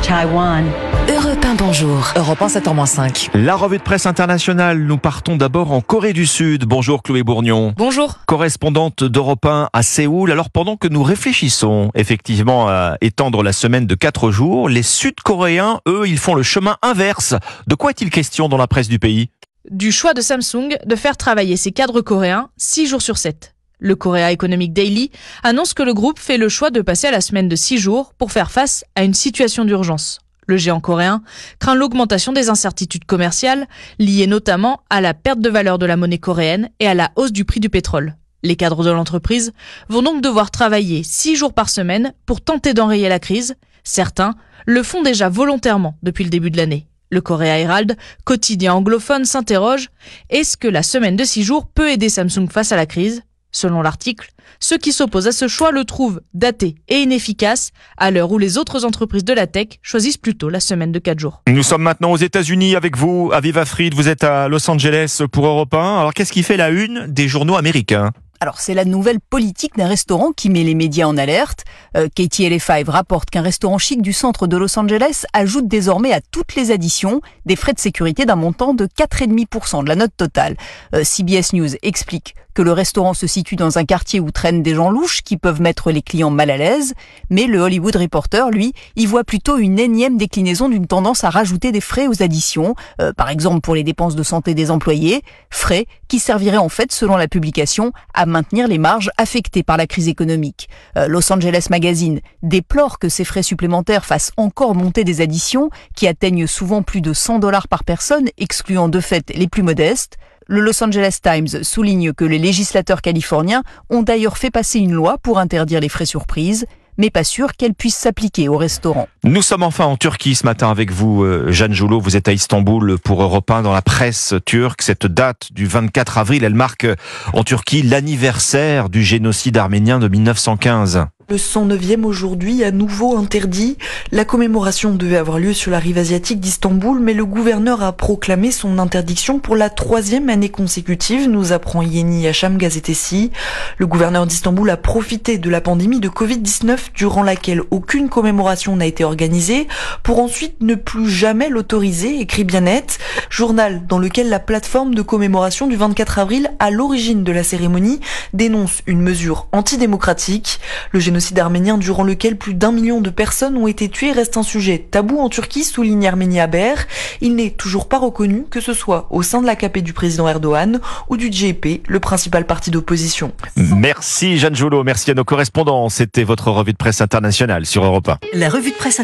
Taiwan. Europe 1, bonjour. Europe 1, 7h-5. La revue de presse internationale, nous partons d'abord en Corée du Sud. Bonjour Chloé Bourgnon. Bonjour. Correspondante d'Europe 1 à Séoul. Alors pendant que nous réfléchissons effectivement à étendre la semaine de 4 jours, les Sud-Coréens, eux, ils font le chemin inverse. De quoi est-il question dans la presse du pays ? Du choix de Samsung de faire travailler ses cadres coréens 6 jours sur 7. Le Korea Economic Daily annonce que le groupe fait le choix de passer à la semaine de 6 jours pour faire face à une situation d'urgence. Le géant coréen craint l'augmentation des incertitudes commerciales liées notamment à la perte de valeur de la monnaie coréenne et à la hausse du prix du pétrole. Les cadres de l'entreprise vont donc devoir travailler 6 jours par semaine pour tenter d'enrayer la crise. Certains le font déjà volontairement depuis le début de l'année. Le Korea Herald, quotidien anglophone, s'interroge « Est-ce que la semaine de 6 jours peut aider Samsung face à la crise ?» Selon l'article, ceux qui s'opposent à ce choix le trouvent daté et inefficace à l'heure où les autres entreprises de la tech choisissent plutôt la semaine de 4 jours. Nous sommes maintenant aux États-Unis avec vous, Aviva Fried. Vous êtes à Los Angeles pour Europe 1. Alors qu'est-ce qui fait la une des journaux américains ? Alors, c'est la nouvelle politique d'un restaurant qui met les médias en alerte. KTLA5 rapporte qu'un restaurant chic du centre de Los Angeles ajoute désormais à toutes les additions des frais de sécurité d'un montant de 4,5% de la note totale. CBS News explique que le restaurant se situe dans un quartier où traînent des gens louches qui peuvent mettre les clients mal à l'aise. Mais le Hollywood Reporter, lui, y voit plutôt une énième déclinaison d'une tendance à rajouter des frais aux additions, par exemple pour les dépenses de santé des employés, frais qui serviraient en fait, selon la publication, à maintenir les marges affectées par la crise économique. Los Angeles Magazine déplore que ces frais supplémentaires fassent encore monter des additions qui atteignent souvent plus de $100 par personne, excluant de fait les plus modestes. Le Los Angeles Times souligne que les législateurs californiens ont d'ailleurs fait passer une loi pour interdire les frais surprises, mais pas sûr qu'elle puisse s'appliquer aux restaurants. Nous sommes enfin en Turquie ce matin avec vous, Jeanne Joulot. Vous êtes à Istanbul pour Europe 1 dans la presse turque. Cette date du 24 avril, elle marque en Turquie l'anniversaire du génocide arménien de 1915. Le 109e aujourd'hui à nouveau interdit. La commémoration devait avoir lieu sur la rive asiatique d'Istanbul, mais le gouverneur a proclamé son interdiction pour la 3e année consécutive, nous apprend Yeni Yaşam Gazetesi. Le gouverneur d'Istanbul a profité de la pandémie de Covid-19 durant laquelle aucune commémoration n'a été organisée pour ensuite ne plus jamais l'autoriser, écrit bien net. Journal dans lequel la plateforme de commémoration du 24 avril, à l'origine de la cérémonie, dénonce une mesure antidémocratique. Le génocide arménien durant lequel plus d'1 million de personnes ont été tuées reste un sujet tabou en Turquie, souligne Ermeni Haber. Il n'est toujours pas reconnu, que ce soit au sein de l'AKP du président Erdogan ou du CHP, le principal parti d'opposition. Merci Jeanne Joulot, merci à nos correspondants. C'était votre revue de presse internationale sur Europe 1. La revue de presse